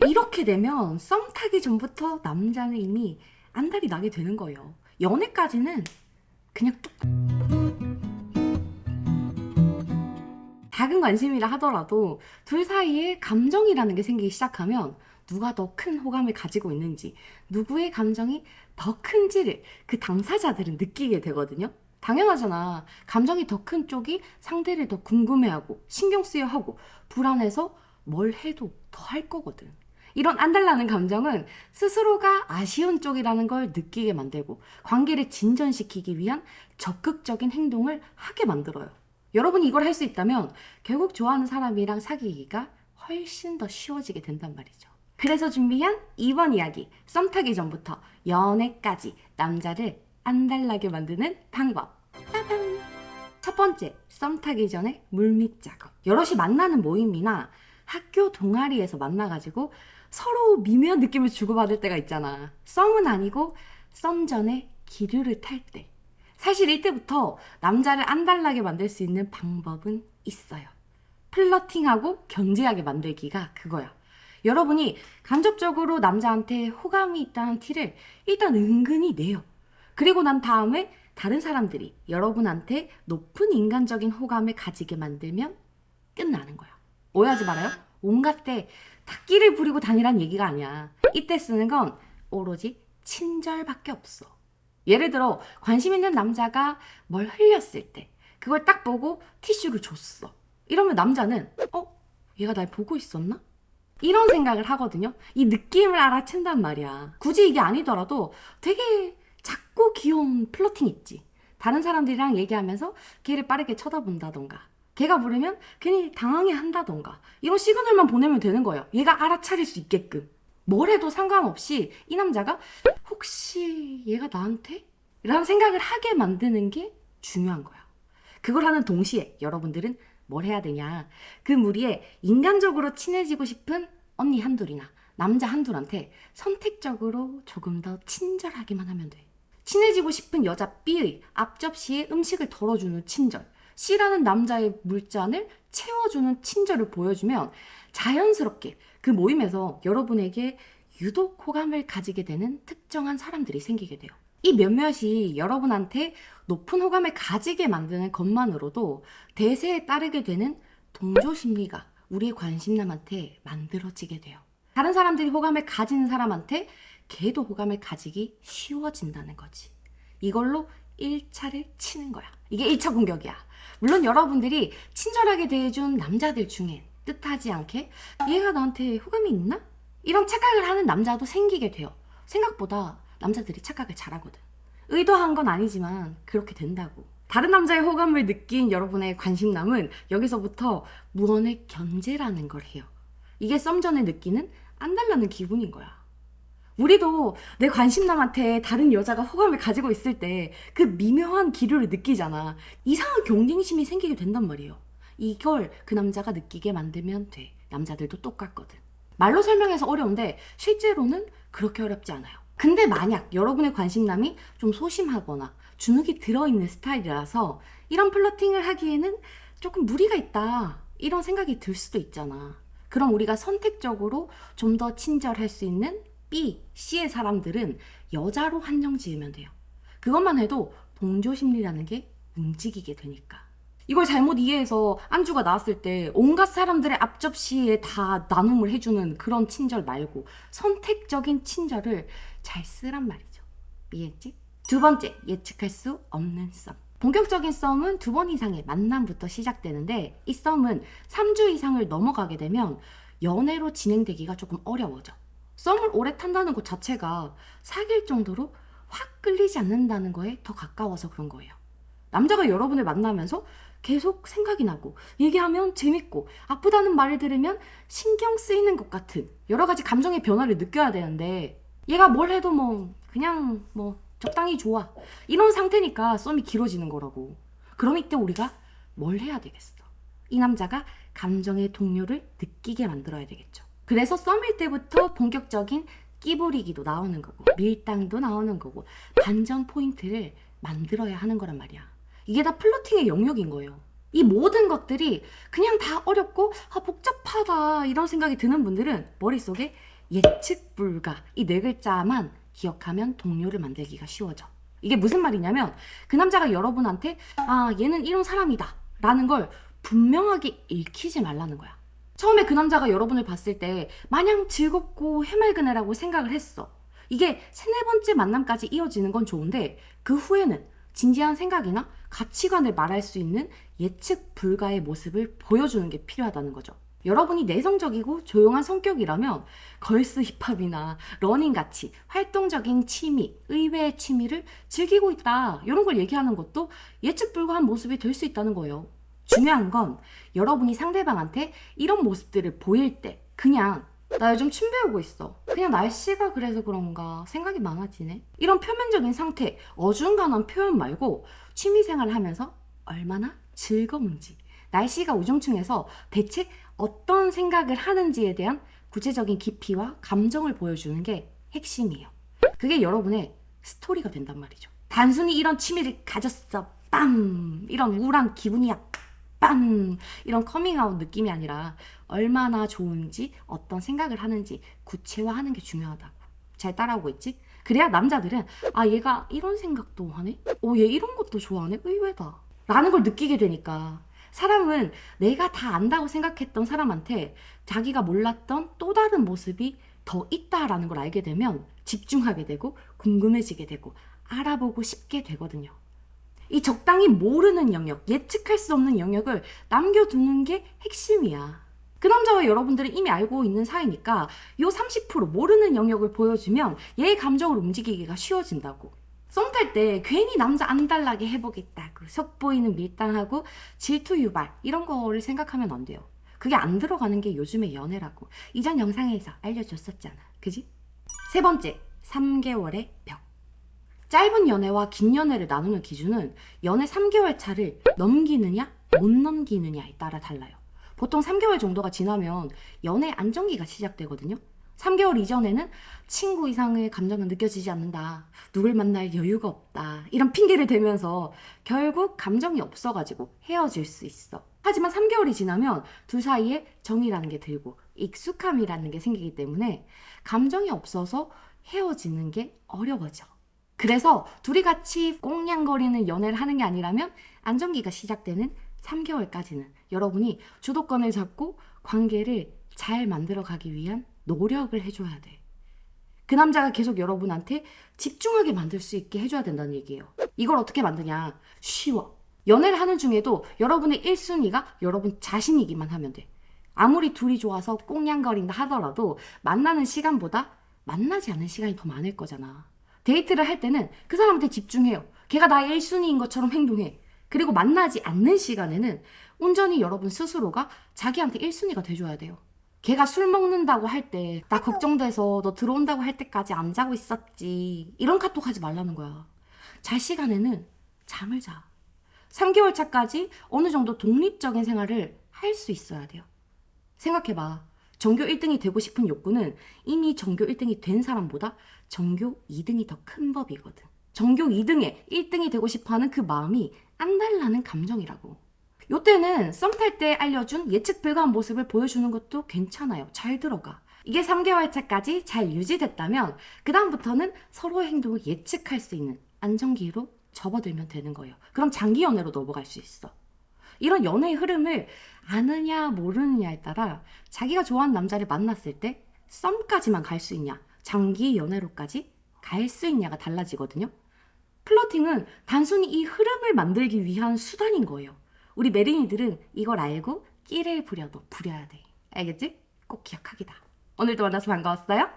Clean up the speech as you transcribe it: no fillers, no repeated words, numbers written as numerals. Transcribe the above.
이렇게 되면 썸 타기 전부터 남자는 이미 안달이 나게 되는 거예요. 연애까지는 그냥 뚝 작은 관심이라 하더라도 둘 사이에 감정이라는 게 생기기 시작하면 누가 더 큰 호감을 가지고 있는지, 누구의 감정이 더 큰지를 그 당사자들은 느끼게 되거든요. 당연하잖아. 감정이 더 큰 쪽이 상대를 더 궁금해하고 신경 쓰여하고 불안해서 뭘 해도 더 할 거거든. 이런 안달나는 감정은 스스로가 아쉬운 쪽이라는 걸 느끼게 만들고 관계를 진전시키기 위한 적극적인 행동을 하게 만들어요. 여러분이 이걸 할 수 있다면 결국 좋아하는 사람이랑 사귀기가 훨씬 더 쉬워지게 된단 말이죠. 그래서 준비한 이번 이야기, 썸 타기 전부터 연애까지 남자를 안달나게 만드는 방법. 따단! 첫 번째, 썸 타기 전에 물밑 작업. 여럿이 만나는 모임이나 학교 동아리에서 만나가지고 서로 미묘한 느낌을 주고받을 때가 있잖아. 썸은 아니고 썸 전에 기류를 탈 때. 사실 이때부터 남자를 안달나게 만들 수 있는 방법은 있어요. 플러팅하고 견제하게 만들기가 그거야. 여러분이 간접적으로 남자한테 호감이 있다는 티를 일단 은근히 내요. 그리고 난 다음에 다른 사람들이 여러분한테 높은 인간적인 호감을 가지게 만들면 끝나는 거야. 오해하지 말아요. 온갖 때 탁기를 부리고 다니란 얘기가 아니야. 이때 쓰는 건 오로지 친절밖에 없어. 예를 들어 관심 있는 남자가 뭘 흘렸을 때 그걸 딱 보고 티슈를 줬어. 이러면 남자는 얘가 날 보고 있었나? 이런 생각을 하거든요. 이 느낌을 알아챈단 말이야. 굳이 이게 아니더라도 되게 작고 귀여운 플러팅 있지. 다른 사람들이랑 얘기하면서 걔를 빠르게 쳐다본다던가 걔가 부르면 괜히 당황해 한다던가 이런 시그널만 보내면 되는 거예요. 얘가 알아차릴 수 있게끔. 뭘 해도 상관없이 이 남자가 혹시 얘가 나한테? 라는 생각을 하게 만드는 게 중요한 거야. 그걸 하는 동시에 여러분들은 뭘 해야 되냐. 그 무리에 인간적으로 친해지고 싶은 언니 한둘이나 남자 한둘한테 선택적으로 조금 더 친절하기만 하면 돼. 친해지고 싶은 여자 B의 앞접시에 음식을 덜어주는 친절, C라는 남자의 물잔을 채워주는 친절을 보여주면 자연스럽게 그 모임에서 여러분에게 유독 호감을 가지게 되는 특정한 사람들이 생기게 돼요. 이 몇몇이 여러분한테 높은 호감을 가지게 만드는 것만으로도 대세에 따르게 되는 동조 심리가 우리의 관심남한테 만들어지게 돼요. 다른 사람들이 호감을 가지는 사람한테 걔도 호감을 가지기 쉬워진다는 거지. 이걸로 1차를 치는 거야. 이게 1차 공격이야. 물론 여러분들이 친절하게 대해준 남자들 중에 뜻하지 않게 얘가 나한테 호감이 있나? 이런 착각을 하는 남자도 생기게 돼요. 생각보다 남자들이 착각을 잘하거든. 의도한 건 아니지만 그렇게 된다고. 다른 남자의 호감을 느낀 여러분의 관심남은 여기서부터 무언의 견제라는 걸 해요. 이게 썸 전에 느끼는 안달나는 기분인 거야. 우리도 내 관심남한테 다른 여자가 호감을 가지고 있을 때 그 미묘한 기류를 느끼잖아. 이상한 경쟁심이 생기게 된단 말이에요. 이걸 그 남자가 느끼게 만들면 돼. 남자들도 똑같거든. 말로 설명해서 어려운데 실제로는 그렇게 어렵지 않아요. 근데 만약 여러분의 관심남이 좀 소심하거나 주눅이 들어있는 스타일이라서 이런 플러팅을 하기에는 조금 무리가 있다 이런 생각이 들 수도 있잖아. 그럼 우리가 선택적으로 좀 더 친절할 수 있는 B, C의 사람들은 여자로 한정 지으면 돼요. 그것만 해도 동조심리라는 게 움직이게 되니까. 이걸 잘못 이해해서 안주가 나왔을 때 온갖 사람들의 앞접시에 다 나눔을 해주는 그런 친절 말고 선택적인 친절을 잘 쓰란 말이죠. 이해했지? 두 번째, 예측할 수 없는 썸. 본격적인 썸은 2번 이상의 만남부터 시작되는데 이 썸은 3주 이상을 넘어가게 되면 연애로 진행되기가 조금 어려워져. 썸을 오래 탄다는 것 자체가 사귈 정도로 확 끌리지 않는다는 거에 더 가까워서 그런 거예요. 남자가 여러분을 만나면서 계속 생각이 나고 얘기하면 재밌고 아프다는 말을 들으면 신경 쓰이는 것 같은 여러 가지 감정의 변화를 느껴야 되는데 얘가 뭘 해도 그냥 적당히 좋아 이런 상태니까 썸이 길어지는 거라고. 그럼 이때 우리가 뭘 해야 되겠어? 이 남자가 감정의 동요를 느끼게 만들어야 되겠죠. 그래서 썸일 때부터 본격적인 끼부리기도 나오는 거고 밀당도 나오는 거고 반전 포인트를 만들어야 하는 거란 말이야. 이게 다 플러팅의 영역인 거예요. 이 모든 것들이 그냥 다 어렵고 복잡하다 이런 생각이 드는 분들은 머릿속에 예측 불가 이 네 글자만 기억하면 동료를 만들기가 쉬워져. 이게 무슨 말이냐면 그 남자가 여러분한테 얘는 이런 사람이다 라는 걸 분명하게 읽히지 말라는 거야. 처음에 그 남자가 여러분을 봤을 때 마냥 즐겁고 해맑은 애라고 생각을 했어. 이게 세네 번째 만남까지 이어지는 건 좋은데 그 후에는 진지한 생각이나 가치관을 말할 수 있는 예측 불가의 모습을 보여주는 게 필요하다는 거죠. 여러분이 내성적이고 조용한 성격이라면 걸스 힙합이나 러닝같이 활동적인 취미, 의외의 취미를 즐기고 있다 이런 걸 얘기하는 것도 예측 불가한 모습이 될 수 있다는 거예요. 중요한 건 여러분이 상대방한테 이런 모습들을 보일 때 그냥 나 요즘 춤 배우고 있어. 그냥 날씨가 그래서 그런가 생각이 많아지네. 이런 표면적인 상태, 어중간한 표현 말고 취미생활을 하면서 얼마나 즐거운지, 날씨가 우중충해서 대체 어떤 생각을 하는지에 대한 구체적인 깊이와 감정을 보여주는 게 핵심이에요. 그게 여러분의 스토리가 된단 말이죠. 단순히 이런 취미를 가졌어, 빰! 이런 우울한 기분이야, 빰! 이런 커밍아웃 느낌이 아니라 얼마나 좋은지, 어떤 생각을 하는지 구체화하는 게 중요하다고. 잘 따라오고 있지? 그래야 남자들은 얘가 이런 생각도 하네? 얘 이런 것도 좋아하네? 의외다. 라는 걸 느끼게 되니까 사람은 내가 다 안다고 생각했던 사람한테 자기가 몰랐던 또 다른 모습이 더 있다라는 걸 알게 되면 집중하게 되고 궁금해지게 되고 알아보고 싶게 되거든요. 이 적당히 모르는 영역, 예측할 수 없는 영역을 남겨두는 게 핵심이야. 그 남자와 여러분들은 이미 알고 있는 사이니까 요 30% 모르는 영역을 보여주면 얘의 감정을 움직이기가 쉬워진다고. 썸 탈 때 괜히 남자 안 달라게 해보겠다고 속보이는 밀당하고 질투 유발 이런 거를 생각하면 안 돼요. 그게 안 들어가는 게 요즘의 연애라고 이전 영상에서 알려줬었잖아. 그지? 세 번째, 3개월의 벽. 짧은 연애와 긴 연애를 나누는 기준은 연애 3개월 차를 넘기느냐 못 넘기느냐에 따라 달라요. 보통 3개월 정도가 지나면 연애 안정기가 시작되거든요. 3개월 이전에는 친구 이상의 감정은 느껴지지 않는다. 누굴 만날 여유가 없다. 이런 핑계를 대면서 결국 감정이 없어가지고 헤어질 수 있어. 하지만 3개월이 지나면 둘 사이에 정이라는 게 들고 익숙함이라는 게 생기기 때문에 감정이 없어서 헤어지는 게 어려워져. 그래서 둘이 같이 꽁냥거리는 연애를 하는 게 아니라면 안정기가 시작되는 3개월까지는 여러분이 주도권을 잡고 관계를 잘 만들어가기 위한 노력을 해줘야 돼. 그 남자가 계속 여러분한테 집중하게 만들 수 있게 해줘야 된다는 얘기예요. 이걸 어떻게 만드냐? 쉬워. 연애를 하는 중에도 여러분의 1순위가 여러분 자신이기만 하면 돼. 아무리 둘이 좋아서 꽁냥거린다 하더라도 만나는 시간보다 만나지 않는 시간이 더 많을 거잖아. 데이트를 할 때는 그 사람한테 집중해요. 걔가 나의 1순위인 것처럼 행동해. 그리고 만나지 않는 시간에는 온전히 여러분 스스로가 자기한테 1순위가 돼줘야 돼요. 걔가 술 먹는다고 할 때 나 걱정돼서 너 들어온다고 할 때까지 안 자고 있었지. 이런 카톡 하지 말라는 거야. 잘 시간에는 잠을 자. 3개월 차까지 어느 정도 독립적인 생활을 할 수 있어야 돼요. 생각해봐. 전교 1등이 되고 싶은 욕구는 이미 전교 1등이 된 사람보다 전교 2등이 더 큰 법이거든. 전교 2등에 1등이 되고 싶어하는 그 마음이 안 달라는 감정이라고. 요때는 썸 탈 때 알려준 예측 불가한 모습을 보여주는 것도 괜찮아요. 잘 들어가. 이게 3개월 차까지 잘 유지됐다면 그 다음부터는 서로의 행동을 예측할 수 있는 안정기로 접어들면 되는 거예요. 그럼 장기 연애로 넘어갈 수 있어. 이런 연애의 흐름을 아느냐 모르느냐에 따라 자기가 좋아하는 남자를 만났을 때 썸까지만 갈 수 있냐, 장기 연애로까지 갈 수 있냐가 달라지거든요. 플러팅은 단순히 이 흐름을 만들기 위한 수단인 거예요. 우리 메린이들은 이걸 알고 끼를 부려도 부려야 돼. 알겠지? 꼭 기억하기다. 오늘도 만나서 반가웠어요.